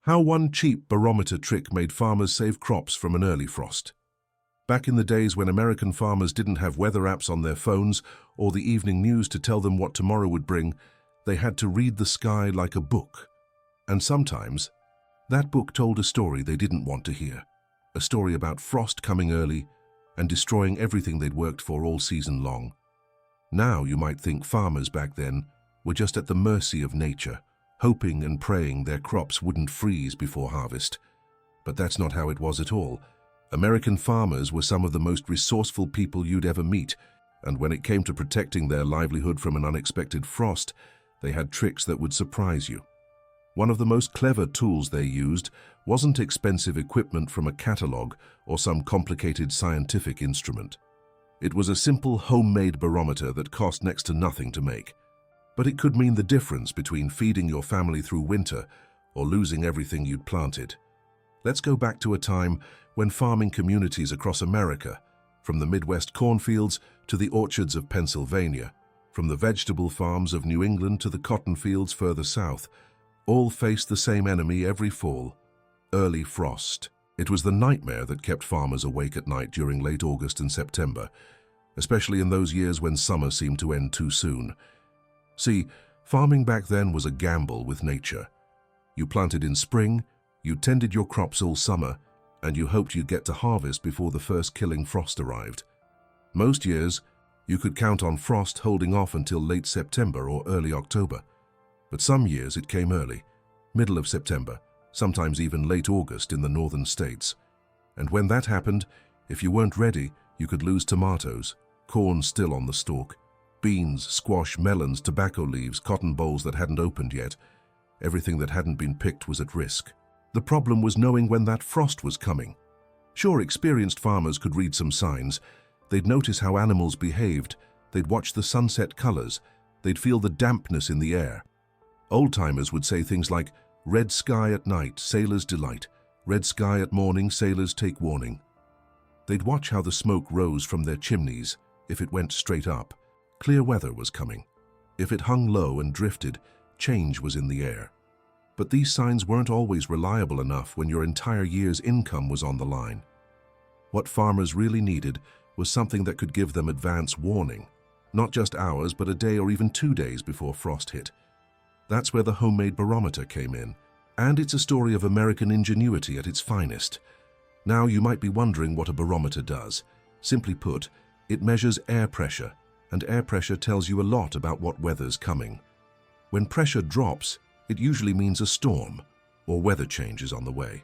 How one cheap barometer trick made farmers save crops from an early frost. Back in the days when American farmers didn't have weather apps on their phones or the evening news to tell them what tomorrow would bring, they had to read the sky like a book. And sometimes, that book told a story they didn't want to hear. A story about frost coming early and destroying everything they'd worked for all season long. Now you might think farmers back then were just at the mercy of nature, hoping and praying their crops wouldn't freeze before harvest. But that's not how it was at all. American farmers were some of the most resourceful people you'd ever meet, and when it came to protecting their livelihood from an unexpected frost, they had tricks that would surprise you. One of the most clever tools they used wasn't expensive equipment from a catalog or some complicated scientific instrument. It was a simple homemade barometer that cost next to nothing to make. But it could mean the difference between feeding your family through winter or losing everything you'd planted. Let's go back to a time when farming communities across America, from the Midwest cornfields to the orchards of Pennsylvania, from the vegetable farms of New England to the cotton fields further south, all faced the same enemy every fall: early frost. It was the nightmare that kept farmers awake at night during late August and September, especially in those years when summer seemed to end too soon. See, farming back then was a gamble with nature. You planted in spring, you tended your crops all summer, and you hoped you'd get to harvest before the first killing frost arrived. Most years, you could count on frost holding off until late September or early October. But some years it came early, middle of September, sometimes even late August in the northern states. And when that happened, if you weren't ready, you could lose tomatoes, corn still on the stalk, beans, squash, melons, tobacco leaves, cotton bolls that hadn't opened yet. Everything that hadn't been picked was at risk. The problem was knowing when that frost was coming. Sure, experienced farmers could read some signs. They'd notice how animals behaved, they'd watch the sunset colors, they'd feel the dampness in the air. Old-timers would say things like, "Red sky at night, sailors delight. Red sky at morning, sailors take warning." They'd watch how the smoke rose from their chimneys. If it went straight up, clear weather was coming. If it hung low and drifted, change was in the air. But these signs weren't always reliable enough when your entire year's income was on the line. What farmers really needed was something that could give them advance warning, not just hours, but a day or even 2 days before frost hit. That's where the homemade barometer came in, and it's a story of American ingenuity at its finest. Now you might be wondering what a barometer does. Simply put, it measures air pressure, and air pressure tells you a lot about what weather's coming. When pressure drops, it usually means a storm or weather change is on the way.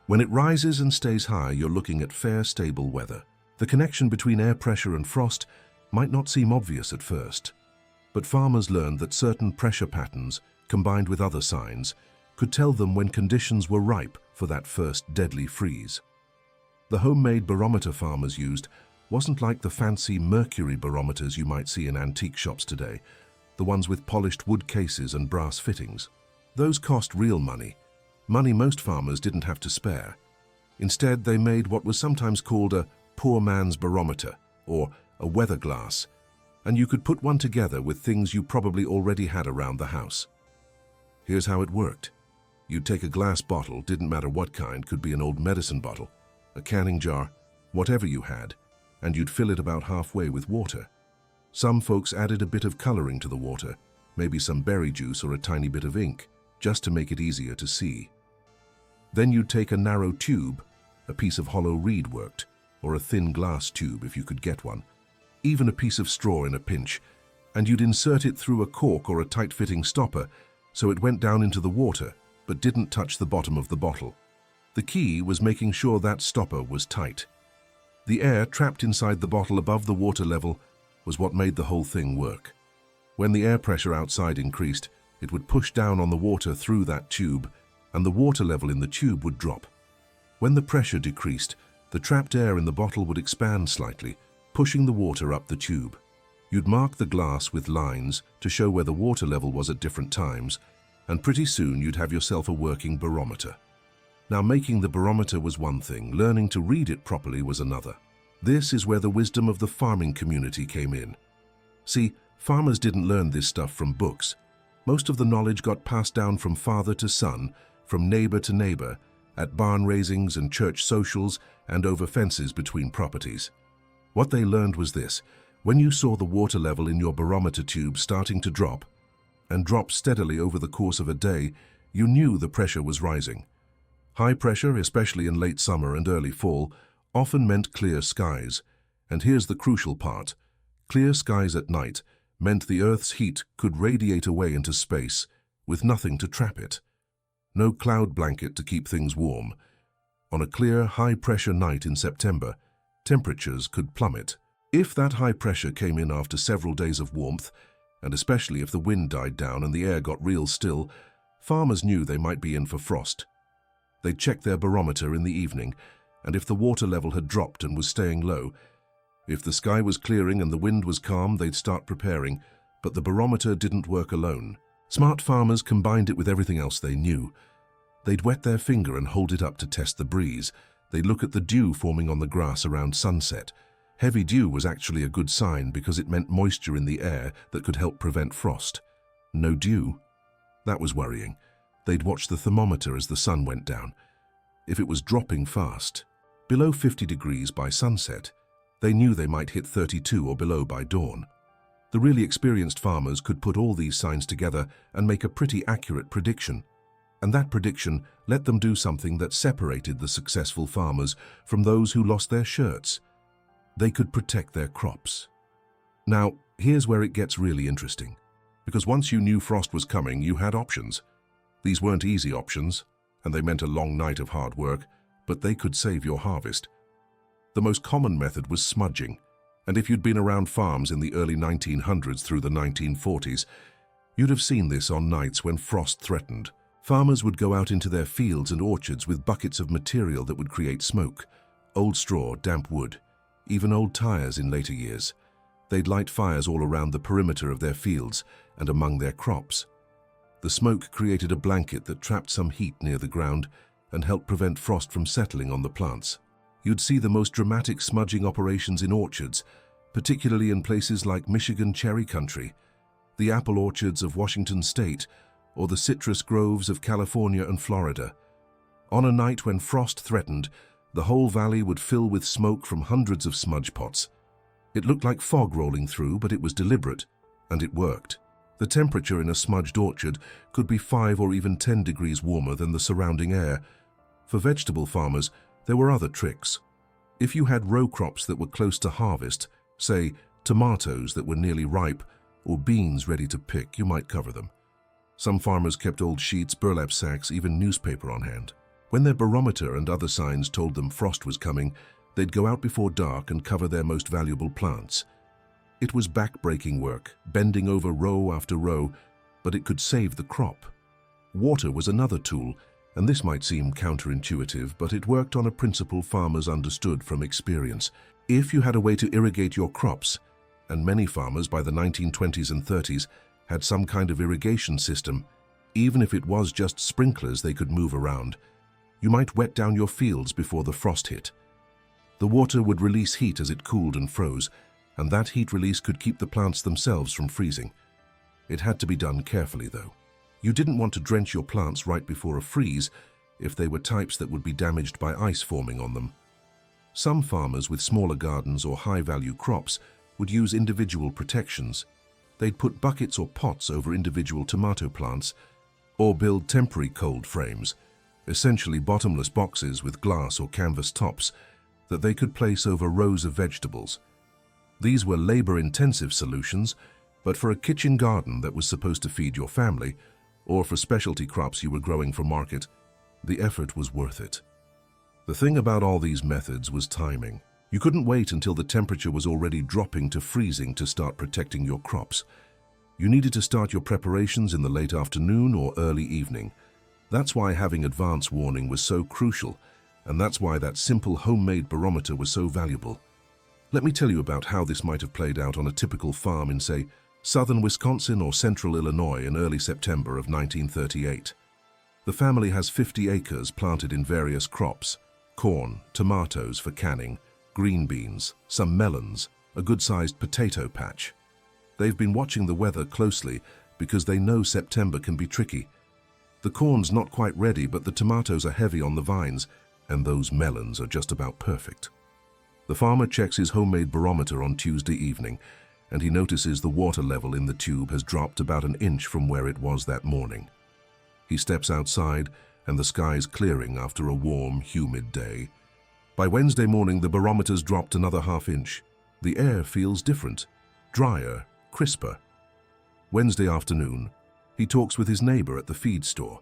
When it rises and stays high, you're looking at fair, stable weather. The connection between air pressure and frost might not seem obvious at first, but farmers learned that certain pressure patterns, combined with other signs, could tell them when conditions were ripe for that first deadly freeze. The homemade barometer farmers used wasn't like the fancy mercury barometers you might see in antique shops today, the ones with polished wood cases and brass fittings. Those cost real money, money most farmers didn't have to spare. Instead, they made what was sometimes called a poor man's barometer, or a weather glass, and you could put one together with things you probably already had around the house. Here's how it worked. You'd take a glass bottle, didn't matter what kind, could be an old medicine bottle, a canning jar, whatever you had, and you'd fill it about halfway with water. Some folks added a bit of coloring to the water, maybe some berry juice or a tiny bit of ink, just to make it easier to see. Then you'd take a narrow tube, a piece of hollow reed worked, or a thin glass tube if you could get one, even a piece of straw in a pinch, and you'd insert it through a cork or a tight-fitting stopper so it went down into the water but didn't touch the bottom of the bottle. The key was making sure that stopper was tight. The air trapped inside the bottle above the water level was what made the whole thing work. When the air pressure outside increased, it would push down on the water through that tube, and the water level in the tube would drop. When the pressure decreased, the trapped air in the bottle would expand slightly, pushing the water up the tube. You'd mark the glass with lines to show where the water level was at different times, and pretty soon you'd have yourself a working barometer. Now, making the barometer was one thing, learning to read it properly was another. This is where the wisdom of the farming community came in. See, farmers didn't learn this stuff from books. Most of the knowledge got passed down from father to son, from neighbor to neighbor, at barn raisings and church socials, and over fences between properties. What they learned was this: when you saw the water level in your barometer tube starting to drop, and drop steadily over the course of a day, you knew the pressure was rising. High pressure, especially in late summer and early fall, often meant clear skies. And here's the crucial part: clear skies at night meant the Earth's heat could radiate away into space with nothing to trap it. No cloud blanket to keep things warm. On a clear, high-pressure night in September, temperatures could plummet. If that high pressure came in after several days of warmth, and especially if the wind died down and the air got real still, farmers knew they might be in for frost. They'd check their barometer in the evening, and if the water level had dropped and was staying low, if the sky was clearing and the wind was calm, they'd start preparing, but the barometer didn't work alone. Smart farmers combined it with everything else they knew. They'd wet their finger and hold it up to test the breeze. They'd look at the dew forming on the grass around sunset. Heavy dew was actually a good sign because it meant moisture in the air that could help prevent frost. No dew? That was worrying. They'd watch the thermometer as the sun went down. If it was dropping fast, below 50 degrees by sunset, they knew they might hit 32 or below by dawn. The really experienced farmers could put all these signs together and make a pretty accurate prediction. And that prediction let them do something that separated the successful farmers from those who lost their shirts. They could protect their crops. Now, here's where it gets really interesting. Because once you knew frost was coming, you had options. These weren't easy options, and they meant a long night of hard work, but they could save your harvest. The most common method was smudging, and if you'd been around farms in the early 1900s through the 1940s, you'd have seen this on nights when frost threatened. Farmers would go out into their fields and orchards with buckets of material that would create smoke: old straw, damp wood, even old tires in later years. They'd light fires all around the perimeter of their fields and among their crops. The smoke created a blanket that trapped some heat near the ground and helped prevent frost from settling on the plants. You'd see the most dramatic smudging operations in orchards, particularly in places like Michigan cherry country, the apple orchards of Washington state, or the citrus groves of California and Florida. On a night when frost threatened, the whole valley would fill with smoke from hundreds of smudge pots. It looked like fog rolling through, but it was deliberate, and it worked. The temperature in a smudged orchard could be 5 or even 10 degrees warmer than the surrounding air. For vegetable farmers, there were other tricks. If you had row crops that were close to harvest, say tomatoes that were nearly ripe, or beans ready to pick, you might cover them. Some farmers kept old sheets, burlap sacks, even newspaper on hand. When their barometer and other signs told them frost was coming, they'd go out before dark and cover their most valuable plants. It was back-breaking work, bending over row after row, but it could save the crop. Water was another tool, and this might seem counterintuitive, but it worked on a principle farmers understood from experience. If you had a way to irrigate your crops, and many farmers by the 1920s and 30s had some kind of irrigation system, even if it was just sprinklers they could move around, you might wet down your fields before the frost hit. The water would release heat as it cooled and froze, and that heat release could keep the plants themselves from freezing. It had to be done carefully, though. You didn't want to drench your plants right before a freeze if they were types that would be damaged by ice forming on them. Some farmers with smaller gardens or high-value crops would use individual protections. They'd put buckets or pots over individual tomato plants, or build temporary cold frames, essentially bottomless boxes with glass or canvas tops that they could place over rows of vegetables. These were labor-intensive solutions, but for a kitchen garden that was supposed to feed your family, or for specialty crops you were growing for market, the effort was worth it. The thing about all these methods was timing. You couldn't wait until the temperature was already dropping to freezing to start protecting your crops. You needed to start your preparations in the late afternoon or early evening. That's why having advance warning was so crucial, and that's why that simple homemade barometer was so valuable. Let me tell you about how this might have played out on a typical farm in, say, southern Wisconsin or central Illinois in early September of 1938. The family has 50 acres planted in various crops: corn, tomatoes for canning, green beans, some melons, a good-sized potato patch. They've been watching the weather closely because they know September can be tricky. The corn's not quite ready, but the tomatoes are heavy on the vines, and those melons are just about perfect. The farmer checks his homemade barometer on Tuesday evening, and he notices the water level in the tube has dropped about an inch from where it was that morning. He steps outside, and the sky's clearing after a warm, humid day. By Wednesday morning, the barometer's dropped another half inch. The air feels different, drier, crisper. Wednesday afternoon, he talks with his neighbor at the feed store,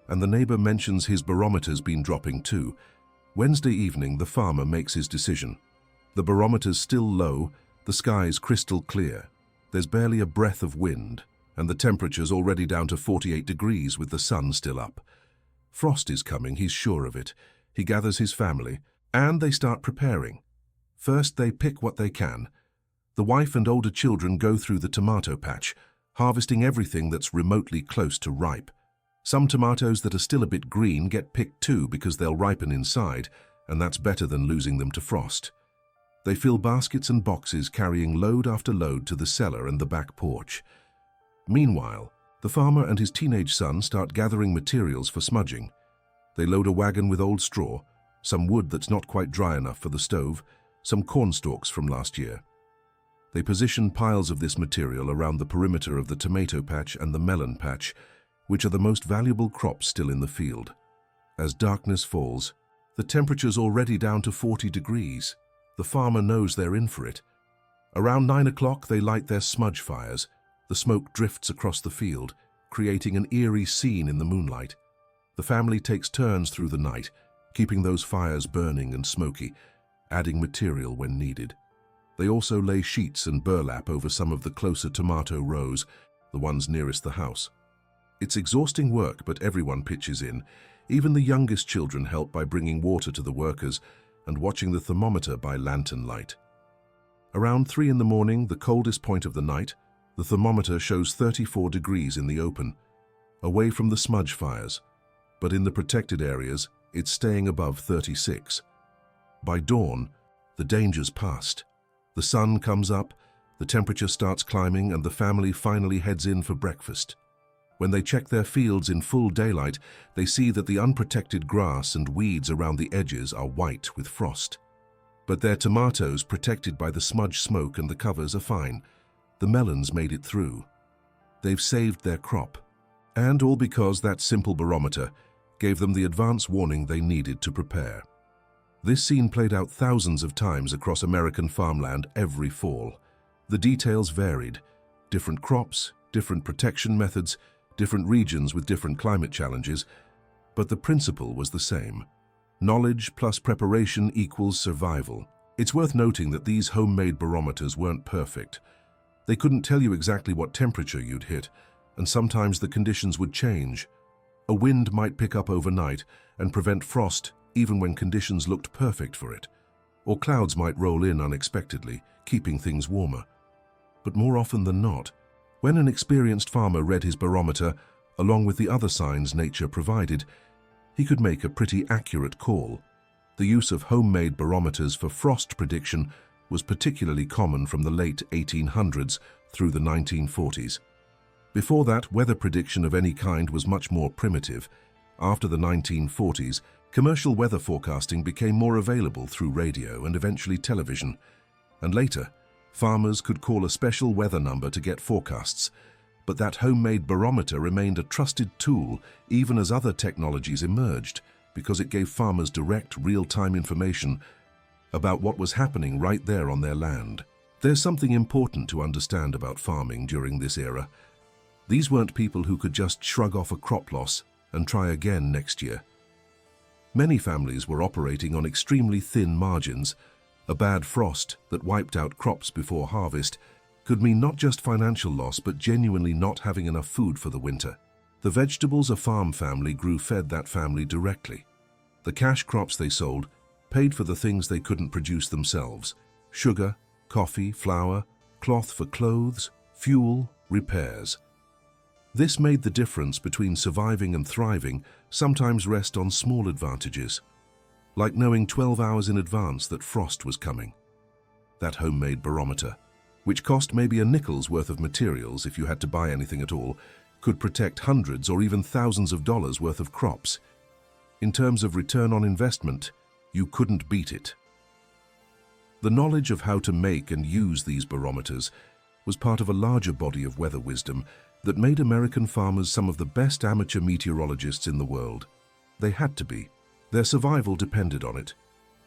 and the neighbor mentions his barometer's been dropping too. Wednesday evening, the farmer makes his decision. The barometer's still low, the sky's crystal clear. There's barely a breath of wind, and the temperature's already down to 48 degrees with the sun still up. Frost is coming, he's sure of it. He gathers his family, and they start preparing. First, they pick what they can. The wife and older children go through the tomato patch, harvesting everything that's remotely close to ripe. Some tomatoes that are still a bit green get picked too because they'll ripen inside, and that's better than losing them to frost. They fill baskets and boxes, carrying load after load to the cellar and the back porch. Meanwhile, the farmer and his teenage son start gathering materials for smudging. They load a wagon with old straw, some wood that's not quite dry enough for the stove, some corn stalks from last year. They position piles of this material around the perimeter of the tomato patch and the melon patch, which are the most valuable crops still in the field. As darkness falls, the temperature's already down to 40 degrees. The farmer knows they're in for it. Around 9 o'clock, they light their smudge fires. The smoke drifts across the field, creating an eerie scene in the moonlight. The family takes turns through the night, keeping those fires burning and smoky, adding material when needed. They also lay sheets and burlap over some of the closer tomato rows, the ones nearest the house. It's exhausting work, but everyone pitches in. Even the youngest children help by bringing water to the workers and watching the thermometer by lantern light. Around 3 in the morning, the coldest point of the night, the thermometer shows 34 degrees in the open, away from the smudge fires, but in the protected areas, it's staying above 36. By dawn, the danger's past. The sun comes up, the temperature starts climbing, and the family finally heads in for breakfast. When they check their fields in full daylight, they see that the unprotected grass and weeds around the edges are white with frost. But their tomatoes, protected by the smudge smoke and the covers, are fine. The melons made it through. They've saved their crop. And all because that simple barometer gave them the advance warning they needed to prepare. This scene played out thousands of times across American farmland every fall. The details varied. Different crops, different protection methods, different regions with different climate challenges, but the principle was the same. Knowledge plus preparation equals survival. It's worth noting that these homemade barometers weren't perfect. They couldn't tell you exactly what temperature you'd hit, and sometimes the conditions would change. A wind might pick up overnight and prevent frost even when conditions looked perfect for it, or clouds might roll in unexpectedly, keeping things warmer. But more often than not, when an experienced farmer read his barometer, along with the other signs nature provided, he could make a pretty accurate call. The use of homemade barometers for frost prediction was particularly common from the late 1800s through the 1940s. Before that, weather prediction of any kind was much more primitive. After the 1940s, commercial weather forecasting became more available through radio and eventually television. And later, farmers could call a special weather number to get forecasts. But that homemade barometer remained a trusted tool even as other technologies emerged, because it gave farmers direct, real-time information about what was happening right there on their land. There's something important to understand about farming during this era. These weren't people who could just shrug off a crop loss and try again next year. Many families were operating on extremely thin margins. A bad frost that wiped out crops before harvest could mean not just financial loss, but genuinely not having enough food for the winter. The vegetables a farm family grew fed that family directly. The cash crops they sold paid for the things they couldn't produce themselves: sugar, coffee, flour, cloth for clothes, fuel, repairs. This made the difference between surviving and thriving sometimes rest on small advantages, like knowing 12 hours in advance that frost was coming. That homemade barometer, which cost maybe a nickel's worth of materials if you had to buy anything at all, could protect hundreds or even thousands of dollars worth of crops. In terms of return on investment, you couldn't beat it. The knowledge of how to make and use these barometers was part of a larger body of weather wisdom that made American farmers some of the best amateur meteorologists in the world. They had to be. Their survival depended on it.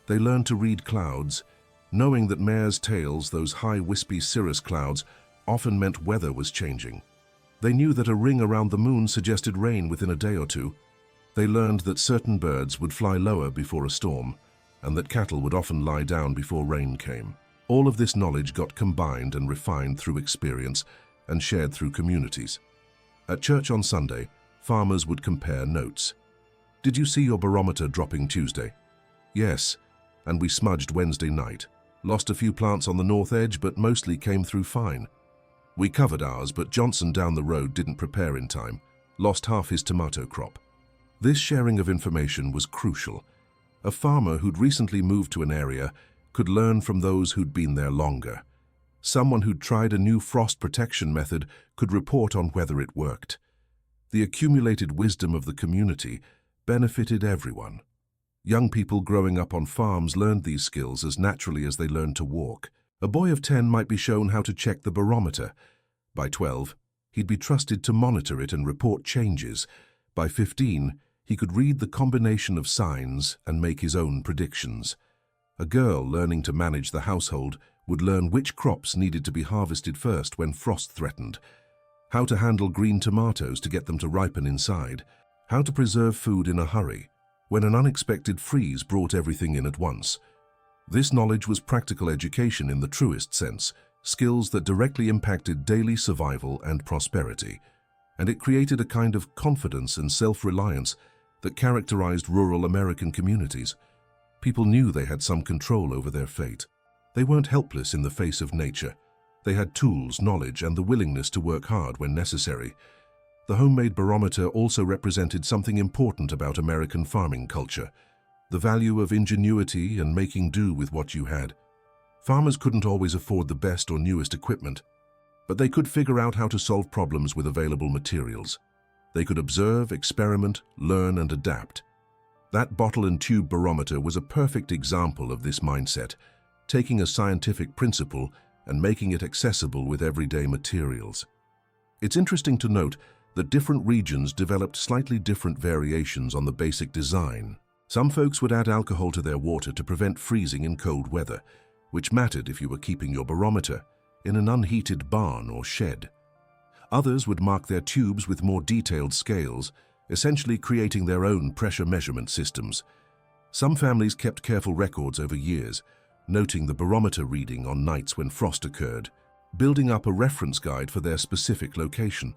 They learned to read clouds, knowing that mares' tails, those high wispy cirrus clouds, often meant weather was changing. They knew that a ring around the moon suggested rain within a day or two. They learned that certain birds would fly lower before a storm, and that cattle would often lie down before rain came. All of this knowledge got combined and refined through experience and shared through communities. At church on Sunday, farmers would compare notes. Did you see your barometer dropping Tuesday? Yes, and we smudged Wednesday night. Lost a few plants on the north edge, but mostly came through fine. We covered ours, but Johnson down the road didn't prepare in time. Lost half his tomato crop. This sharing of information was crucial. A farmer who'd recently moved to an area could learn from those who'd been there longer. Someone who'd tried a new frost protection method could report on whether it worked. The accumulated wisdom of the community benefited everyone. Young people growing up on farms learned these skills as naturally as they learned to walk. A boy of 10 might be shown how to check the barometer. By 12, he'd be trusted to monitor it and report changes. By 15, he could read the combination of signs and make his own predictions. A girl learning to manage the household would learn which crops needed to be harvested first when frost threatened, how to handle green tomatoes to get them to ripen inside, how to preserve food in a hurry when an unexpected freeze brought everything in at once. This knowledge was practical education in the truest sense, skills that directly impacted daily survival and prosperity, and it created a kind of confidence and self-reliance that characterized rural American communities. People knew they had some control over their fate. They weren't helpless in the face of nature. They had tools, knowledge, and the willingness to work hard when necessary. The homemade barometer also represented something important about American farming culture, the value of ingenuity and making do with what you had. Farmers couldn't always afford the best or newest equipment, but they could figure out how to solve problems with available materials. They could observe, experiment, learn, and adapt. That bottle and tube barometer was a perfect example of this mindset, taking a scientific principle and making it accessible with everyday materials. It's interesting to note that different regions developed slightly different variations on the basic design. Some folks would add alcohol to their water to prevent freezing in cold weather, which mattered if you were keeping your barometer in an unheated barn or shed. Others would mark their tubes with more detailed scales, essentially creating their own pressure measurement systems. Some families kept careful records over years, noting the barometer reading on nights when frost occurred, building up a reference guide for their specific location.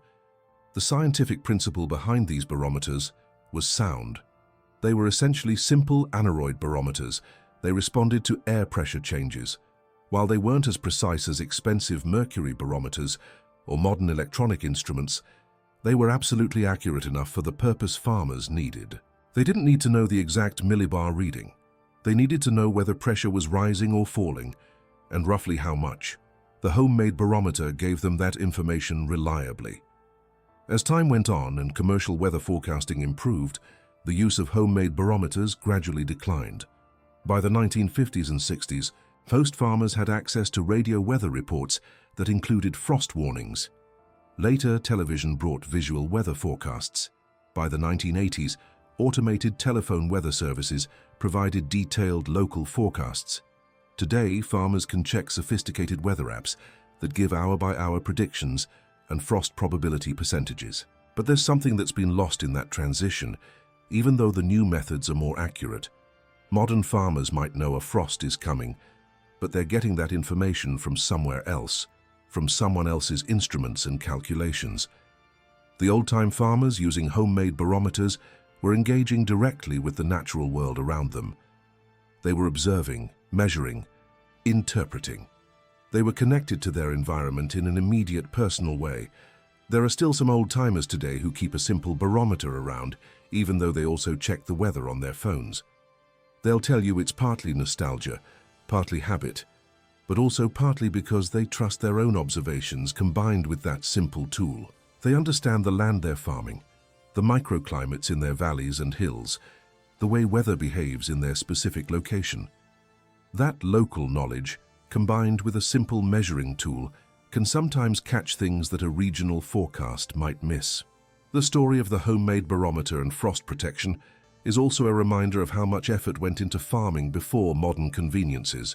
The scientific principle behind these barometers was sound. They were essentially simple aneroid barometers. They responded to air pressure changes. While they weren't as precise as expensive mercury barometers or modern electronic instruments, they were absolutely accurate enough for the purpose farmers needed. They didn't need to know the exact millibar reading. They needed to know whether pressure was rising or falling, and roughly how much. The homemade barometer gave them that information reliably. As time went on and commercial weather forecasting improved, the use of homemade barometers gradually declined. By the 1950s and 60s, most farmers had access to radio weather reports that included frost warnings. Later, television brought visual weather forecasts. By the 1980s, automated telephone weather services provided detailed local forecasts. Today, farmers can check sophisticated weather apps that give hour-by-hour predictions and frost probability percentages. But there's something that's been lost in that transition, even though the new methods are more accurate. Modern farmers might know a frost is coming, but they're getting that information from somewhere else, from someone else's instruments and calculations. The old-time farmers using homemade barometers were engaging directly with the natural world around them. They were observing, measuring, interpreting. They were connected to their environment in an immediate personal way. There are still some old-timers today who keep a simple barometer around, even though they also check the weather on their phones. They'll tell you it's partly nostalgia, partly habit, but also partly because they trust their own observations combined with that simple tool. They understand the land they're farming, the microclimates in their valleys and hills, the way weather behaves in their specific location. That local knowledge, combined with a simple measuring tool, can sometimes catch things that a regional forecast might miss. The story of the homemade barometer and frost protection is also a reminder of how much effort went into farming before modern conveniences.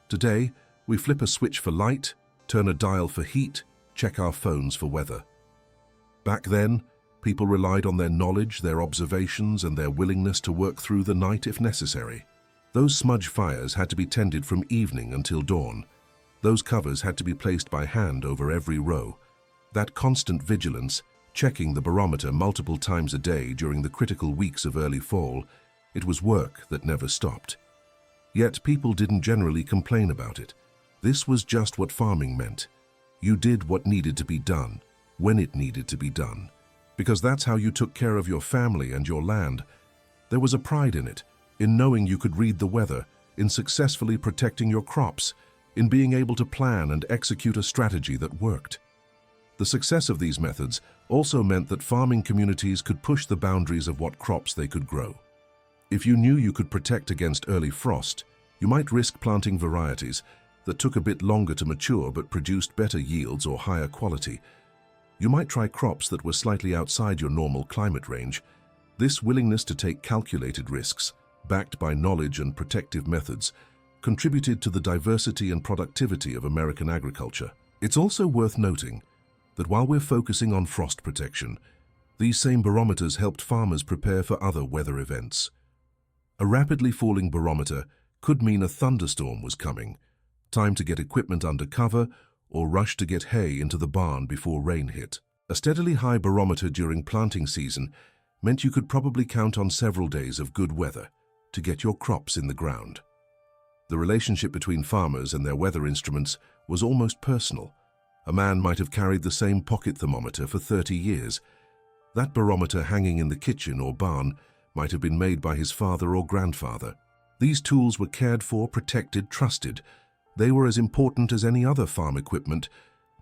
Today, we flip a switch for light, turn a dial for heat, check our phones for weather. Back then, people relied on their knowledge, their observations, and their willingness to work through the night if necessary. Those smudge fires had to be tended from evening until dawn. Those covers had to be placed by hand over every row. That constant vigilance, checking the barometer multiple times a day during the critical weeks of early fall, it was work that never stopped. Yet people didn't generally complain about it. This was just what farming meant. You did what needed to be done, when it needed to be done, because that's how you took care of your family and your land. There was a pride in it, in knowing you could read the weather, in successfully protecting your crops, in being able to plan and execute a strategy that worked. The success of these methods also meant that farming communities could push the boundaries of what crops they could grow. If you knew you could protect against early frost, you might risk planting varieties that took a bit longer to mature but produced better yields or higher quality. You might try crops that were slightly outside your normal climate range. This willingness to take calculated risks, backed by knowledge and protective methods, contributed to the diversity and productivity of American agriculture. It's also worth noting that while we're focusing on frost protection, these same barometers helped farmers prepare for other weather events. A rapidly falling barometer could mean a thunderstorm was coming, time to get equipment under cover, or rush to get hay into the barn before rain hit. A steadily high barometer during planting season meant you could probably count on several days of good weather to get your crops in the ground. The relationship between farmers and their weather instruments was almost personal. A man might have carried the same pocket thermometer for 30 years. That barometer hanging in the kitchen or barn might have been made by his father or grandfather. These tools were cared for, protected, trusted. They were as important as any other farm equipment,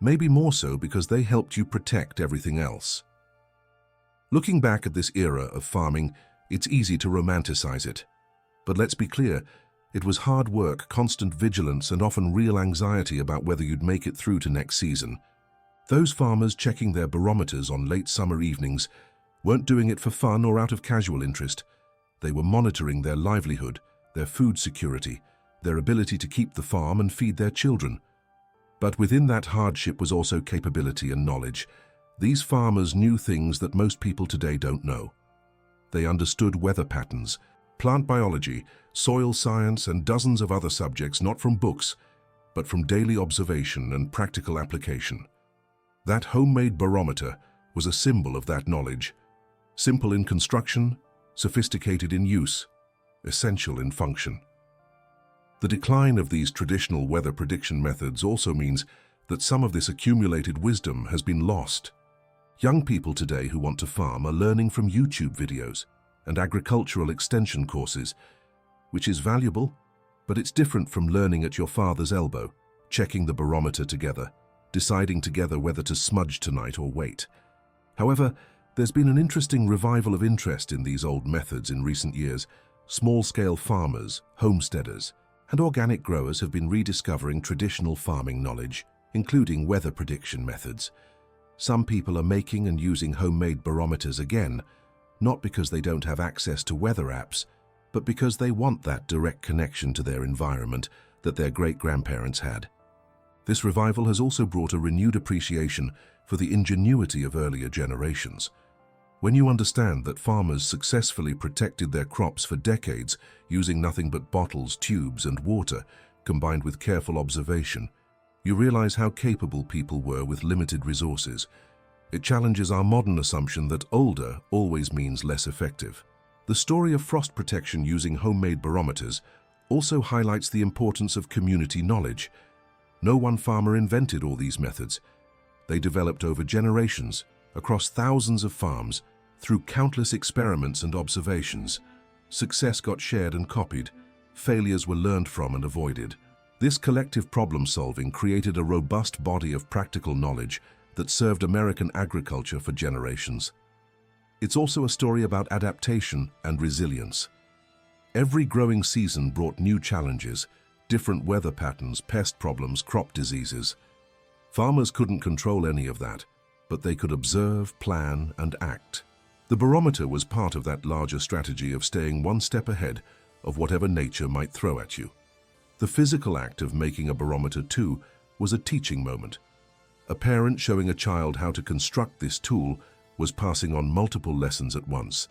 maybe more so because they helped you protect everything else. Looking back at this era of farming, it's easy to romanticize it. But let's be clear, it was hard work, constant vigilance, and often real anxiety about whether you'd make it through to next season. Those farmers checking their barometers on late summer evenings weren't doing it for fun or out of casual interest. They were monitoring their livelihood, their food security, their ability to keep the farm and feed their children. But within that hardship was also capability and knowledge. These farmers knew things that most people today don't know. They understood weather patterns, plant biology, soil science, and dozens of other subjects not from books, but from daily observation and practical application. That homemade barometer was a symbol of that knowledge. Simple in construction, sophisticated in use, essential in function. The decline of these traditional weather prediction methods also means that some of this accumulated wisdom has been lost. Young people today who want to farm are learning from YouTube videos and agricultural extension courses, which is valuable, but it's different from learning at your father's elbow, checking the barometer together, deciding together whether to smudge tonight or wait. However, there's been an interesting revival of interest in these old methods in recent years. Small-scale farmers, homesteaders, and organic growers have been rediscovering traditional farming knowledge, including weather prediction methods. Some people are making and using homemade barometers again, not because they don't have access to weather apps, but because they want that direct connection to their environment that their great-grandparents had. This revival has also brought a renewed appreciation for the ingenuity of earlier generations. When you understand that farmers successfully protected their crops for decades using nothing but bottles, tubes, and water, combined with careful observation, you realize how capable people were with limited resources. It challenges our modern assumption that older always means less effective. The story of frost protection using homemade barometers also highlights the importance of community knowledge. No one farmer invented all these methods. They developed over generations, across thousands of farms, through countless experiments and observations. Success got shared and copied. Failures were learned from and avoided. This collective problem-solving created a robust body of practical knowledge that served American agriculture for generations. It's also a story about adaptation and resilience. Every growing season brought new challenges, different weather patterns, pest problems, crop diseases. Farmers couldn't control any of that, but they could observe, plan, and act. The barometer was part of that larger strategy of staying one step ahead of whatever nature might throw at you. The physical act of making a barometer, too, was a teaching moment. A parent showing a child how to construct this tool was passing on multiple lessons at once: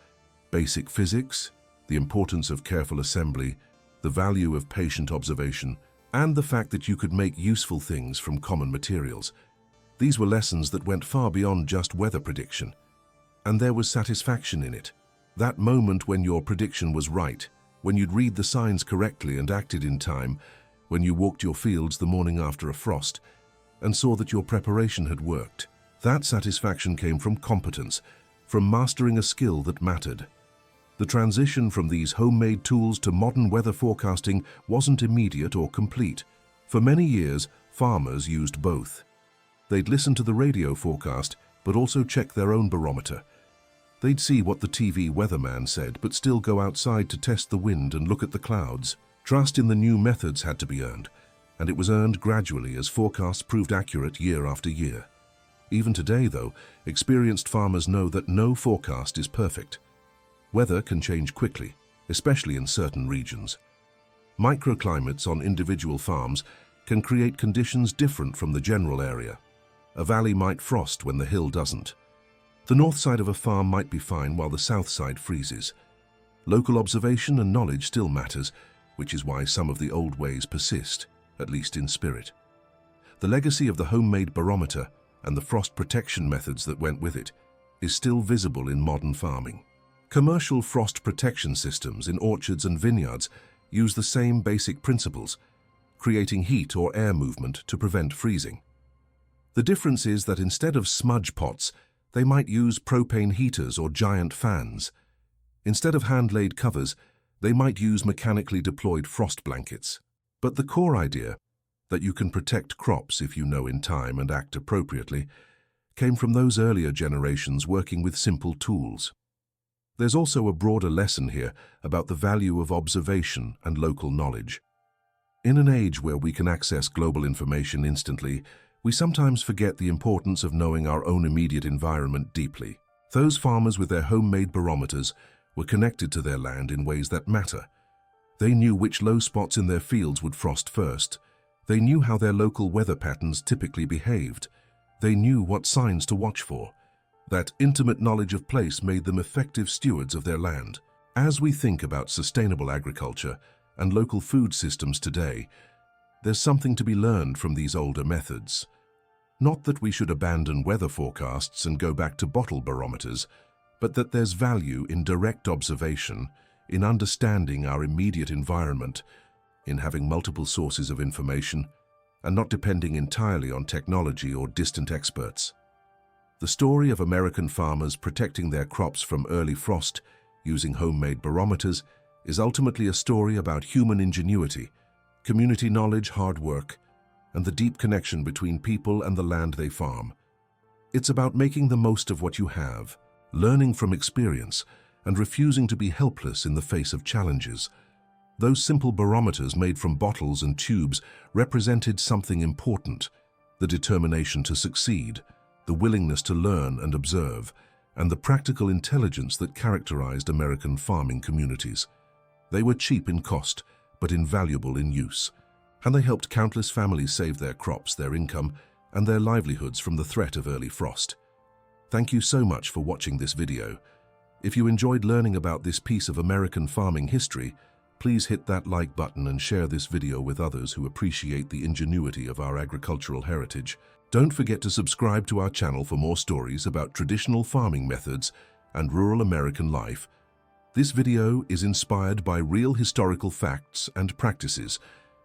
basic physics, the importance of careful assembly, the value of patient observation, and the fact that you could make useful things from common materials. These were lessons that went far beyond just weather prediction. And there was satisfaction in it. That moment when your prediction was right, when you'd read the signs correctly and acted in time, when you walked your fields the morning after a frost and saw that your preparation had worked. That satisfaction came from competence, from mastering a skill that mattered. The transition from these homemade tools to modern weather forecasting wasn't immediate or complete. For many years, farmers used both. They'd listen to the radio forecast, but also check their own barometer. They'd see what the TV weatherman said, but still go outside to test the wind and look at the clouds. Trust in the new methods had to be earned, and it was earned gradually as forecasts proved accurate year after year. Even today, though, experienced farmers know that no forecast is perfect. Weather can change quickly, especially in certain regions. Microclimates on individual farms can create conditions different from the general area. A valley might frost when the hill doesn't. The north side of a farm might be fine while the south side freezes. Local observation and knowledge still matters, which is why some of the old ways persist, at least in spirit. The legacy of the homemade barometer and the frost protection methods that went with it is still visible in modern farming. Commercial frost protection systems in orchards and vineyards use the same basic principles, creating heat or air movement to prevent freezing. The difference is that instead of smudge pots, they might use propane heaters or giant fans. Instead of hand-laid covers, they might use mechanically deployed frost blankets. But the core idea, that you can protect crops if you know in time and act appropriately, came from those earlier generations working with simple tools. There's also a broader lesson here about the value of observation and local knowledge. In an age where we can access global information instantly, we sometimes forget the importance of knowing our own immediate environment deeply. Those farmers with their homemade barometers were connected to their land in ways that matter. They knew which low spots in their fields would frost first. They knew how their local weather patterns typically behaved. They knew what signs to watch for. That intimate knowledge of place made them effective stewards of their land. As we think about sustainable agriculture and local food systems today, there's something to be learned from these older methods. Not that we should abandon weather forecasts and go back to bottle barometers, but that there's value in direct observation, in understanding our immediate environment, in having multiple sources of information, and not depending entirely on technology or distant experts. The story of American farmers protecting their crops from early frost using homemade barometers is ultimately a story about human ingenuity, community knowledge, hard work, and the deep connection between people and the land they farm. It's about making the most of what you have, learning from experience, and refusing to be helpless in the face of challenges. Those simple barometers made from bottles and tubes represented something important: the determination to succeed, the willingness to learn and observe, and the practical intelligence that characterized American farming communities. They were cheap in cost, but invaluable in use, and they helped countless families save their crops, their income, and their livelihoods from the threat of early frost. Thank you so much for watching this video. If you enjoyed learning about this piece of American farming history, please hit that like button and share this video with others who appreciate the ingenuity of our agricultural heritage. Don't forget to subscribe to our channel for more stories about traditional farming methods and rural American life. This video is inspired by real historical facts and practices.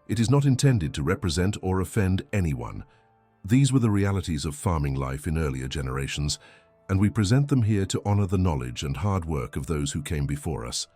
It is not intended to represent or offend anyone. These were the realities of farming life in earlier generations, and we present them here to honor the knowledge and hard work of those who came before us.